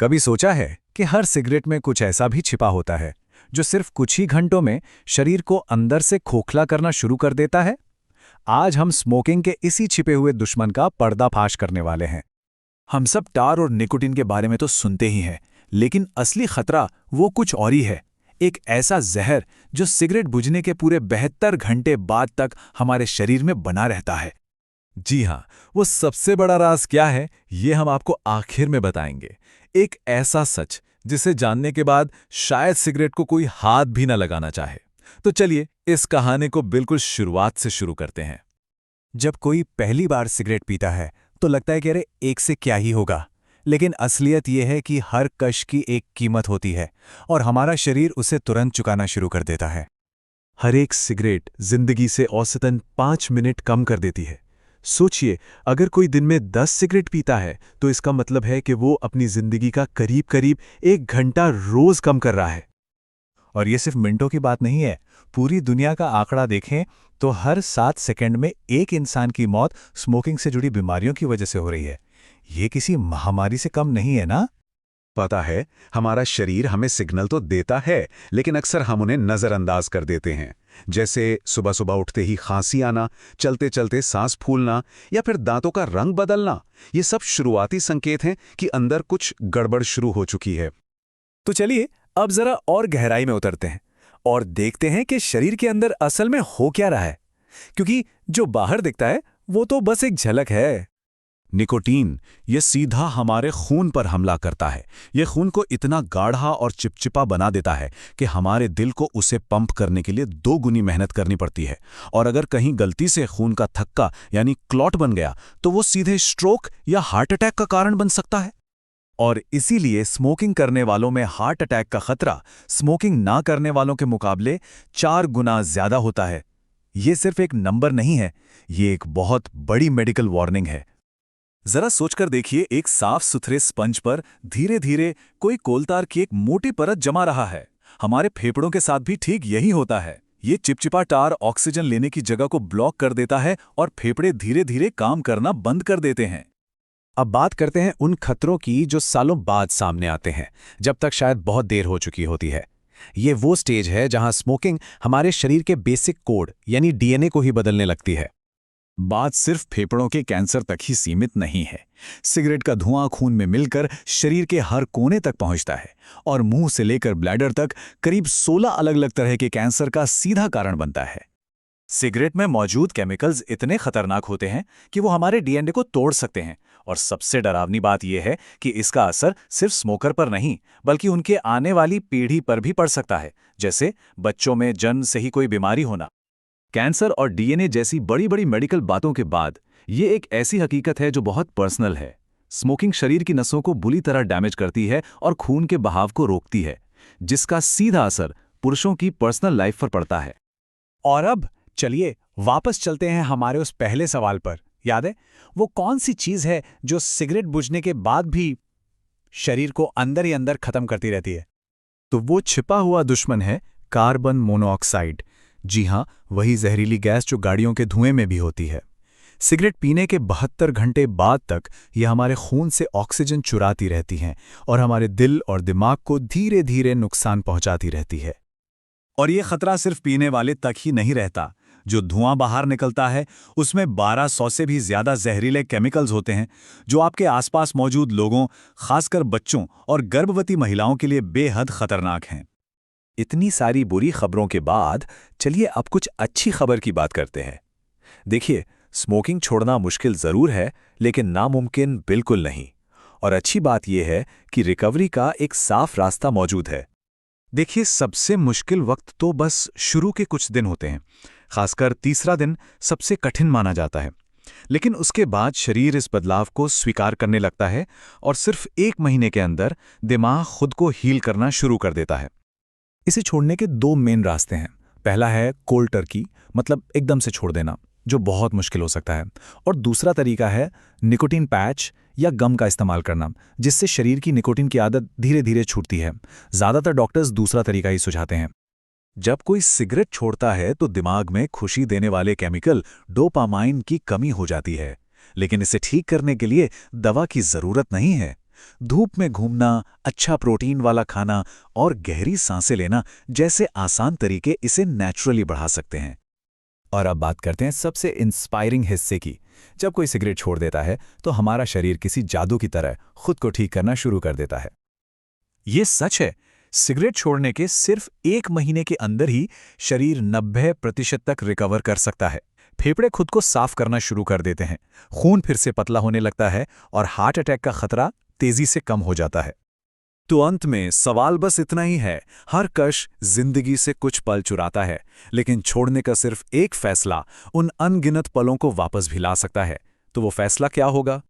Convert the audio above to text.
कभी सोचा है कि हर सिगरेट में कुछ ऐसा भी छिपा होता है जो सिर्फ कुछ ही घंटों में शरीर को अंदर से खोखला करना शुरू कर देता है। आज हम स्मोकिंग के इसी छिपे हुए दुश्मन का पर्दाफाश करने वाले हैं। हम सब टार और निकोटीन के बारे में तो सुनते ही हैं, लेकिन असली खतरा वो कुछ और ही है। एक ऐसा जहर जो सिगरेट बुझने के पूरे 72 घंटे बाद तक हमारे शरीर में बना रहता है। जी हाँ, वो सबसे बड़ा राज क्या है, ये हम आपको आखिर में बताएंगे। एक ऐसा सच जिसे जानने के बाद शायद सिगरेट को कोई हाथ भी न लगाना चाहे। तो चलिए इस कहानी को बिल्कुल शुरुआत से शुरू करते हैं। जब कोई पहली बार सिगरेट पीता है तो लगता है कि अरे एक से क्या ही होगा, लेकिन असलियत यह है कि हर कश की एक कीमत होती है और हमारा शरीर उसे तुरंत चुकाना शुरू कर देता है। हर एक सिगरेट जिंदगी से औसतन 5 मिनट कम कर देती है। सोचिए, अगर कोई दिन में 10 सिगरेट पीता है तो इसका मतलब है कि वो अपनी जिंदगी का करीब करीब 1 घंटा रोज कम कर रहा है। और ये सिर्फ मिनटों की बात नहीं है, पूरी दुनिया का आंकड़ा देखें तो हर 7 सेकंड में एक इंसान की मौत स्मोकिंग से जुड़ी बीमारियों की वजह से हो रही है। ये किसी महामारी से कम नहीं है ना? पता है, हमारा शरीर हमें सिग्नल तो देता है, लेकिन अक्सर हम उन्हें नज़रअंदाज कर देते हैं। जैसे सुबह सुबह उठते ही खांसी आना, चलते चलते सांस फूलना या फिर दांतों का रंग बदलना। ये सब शुरुआती संकेत हैं कि अंदर कुछ गड़बड़ शुरू हो चुकी है। तो चलिए अब जरा और गहराई में उतरते हैं और देखते हैं कि शरीर के अंदर असल में हो क्या रहा है, क्योंकि जो बाहर दिखता है वो तो बस एक झलक है। निकोटीन ये सीधा हमारे खून पर हमला करता है। ये खून को इतना गाढ़ा और चिपचिपा बना देता है कि हमारे दिल को उसे पंप करने के लिए 2 गुनी मेहनत करनी पड़ती है। और अगर कहीं गलती से खून का थक्का यानी क्लॉट बन गया तो वो सीधे स्ट्रोक या हार्ट अटैक का कारण बन सकता है। और इसीलिए स्मोकिंग करने वालों में हार्ट अटैक का खतरा स्मोकिंग ना करने वालों के मुकाबले 4 गुना ज्यादा होता है। ये सिर्फ एक नंबर नहीं है, ये एक बहुत बड़ी मेडिकल वार्निंग है। जरा सोचकर देखिए, एक साफ सुथरे स्पंज पर धीरे धीरे कोई कोलतार की एक मोटी परत जमा रहा है। हमारे फेफड़ों के साथ भी ठीक यही होता है। ये चिपचिपा टार ऑक्सीजन लेने की जगह को ब्लॉक कर देता है और फेफड़े धीरे धीरे काम करना बंद कर देते हैं। अब बात करते हैं उन खतरों की जो सालों बाद सामने आते हैं, जब तक शायद बहुत देर हो चुकी होती है। ये वो स्टेज है जहां स्मोकिंग हमारे शरीर के बेसिक कोड यानी डीएनए को ही बदलने लगती है। बात सिर्फ फेफड़ों के कैंसर तक ही सीमित नहीं है। सिगरेट का धुआं खून में मिलकर शरीर के हर कोने तक पहुंचता है और मुंह से लेकर ब्लैडर तक करीब 16 अलग-अलग तरह के कैंसर का सीधा कारण बनता है। सिगरेट में मौजूद केमिकल्स इतने खतरनाक होते हैं कि वो हमारे डीएनए को तोड़ सकते हैं। और सबसे डरावनी बात यह है कि इसका असर सिर्फ स्मोकर पर नहीं, बल्कि उनके आने वाली पीढ़ी पर भी पड़ सकता है, जैसे बच्चों में जन्म से ही कोई बीमारी होना। कैंसर और डीएनए जैसी बड़ी बड़ी मेडिकल बातों के बाद ये एक ऐसी हकीकत है जो बहुत पर्सनल है। स्मोकिंग शरीर की नसों को बुरी तरह डैमेज करती है और खून के बहाव को रोकती है, जिसका सीधा असर पुरुषों की पर्सनल लाइफ पर पड़ता है। और अब चलिए वापस चलते हैं हमारे उस पहले सवाल पर। याद है वो कौन सी चीज है जो सिगरेट बुझने के बाद भी शरीर को अंदर ही अंदर खत्म करती रहती है? तो वो छिपा हुआ दुश्मन है कार्बन मोनोऑक्साइड। जी हाँ, वही जहरीली गैस जो गाड़ियों के धुएं में भी होती है। सिगरेट पीने के 72 घंटे बाद तक यह हमारे खून से ऑक्सीजन चुराती रहती हैं और हमारे दिल और दिमाग को धीरे धीरे नुकसान पहुंचाती रहती है। और ये खतरा सिर्फ पीने वाले तक ही नहीं रहता। जो धुआं बाहर निकलता है उसमें 1200 से भी ज्यादा जहरीले केमिकल्स होते हैं, जो आपके आसपास मौजूद लोगों, खासकर बच्चों और गर्भवती महिलाओं के लिए बेहद खतरनाक हैं। इतनी सारी बुरी खबरों के बाद चलिए अब कुछ अच्छी खबर की बात करते हैं। देखिए, स्मोकिंग छोड़ना मुश्किल जरूर है, लेकिन नामुमकिन बिल्कुल नहीं। और अच्छी बात यह है कि रिकवरी का एक साफ रास्ता मौजूद है। देखिए, सबसे मुश्किल वक्त तो बस शुरू के कुछ दिन होते हैं। खासकर तीसरा दिन सबसे कठिन माना जाता है, लेकिन उसके बाद शरीर इस बदलाव को स्वीकार करने लगता है और सिर्फ 1 महीने के अंदर दिमाग खुद को हील करना शुरू कर देता है। इसे छोड़ने के 2 मेन रास्ते हैं। पहला है कोल्ड टर्की, मतलब एकदम से छोड़ देना, जो बहुत मुश्किल हो सकता है। और दूसरा तरीका है निकोटीन पैच या गम का इस्तेमाल करना, जिससे शरीर की निकोटीन की आदत धीरे धीरे छूटती है। ज़्यादातर डॉक्टर्स दूसरा तरीका ही सुझाते हैं। जब कोई सिगरेट छोड़ता है तो दिमाग में खुशी देने वाले केमिकल डोपामाइन की कमी हो जाती है, लेकिन इसे ठीक करने के लिए दवा की जरूरत नहीं है। धूप में घूमना, अच्छा प्रोटीन वाला खाना और गहरी सांसें लेना जैसे आसान तरीके इसे नेचुरली बढ़ा सकते हैं। और अब बात करते हैं सबसे इंस्पायरिंग हिस्से की। जब कोई सिगरेट छोड़ देता है तो हमारा शरीर किसी जादू की तरह खुद को ठीक करना शुरू कर देता है। ये सच है, सिगरेट छोड़ने के सिर्फ 1 महीने के अंदर ही शरीर 90% तक रिकवर कर सकता है। फेफड़े खुद को साफ करना शुरू कर देते हैं, खून फिर से पतला होने लगता है और हार्ट अटैक का खतरा तेजी से कम हो जाता है। तो अंत में सवाल बस इतना ही है, हर कश जिंदगी से कुछ पल चुराता है, लेकिन छोड़ने का सिर्फ एक फैसला उन अनगिनत पलों को वापस भी ला सकता है। तो वो फैसला क्या होगा?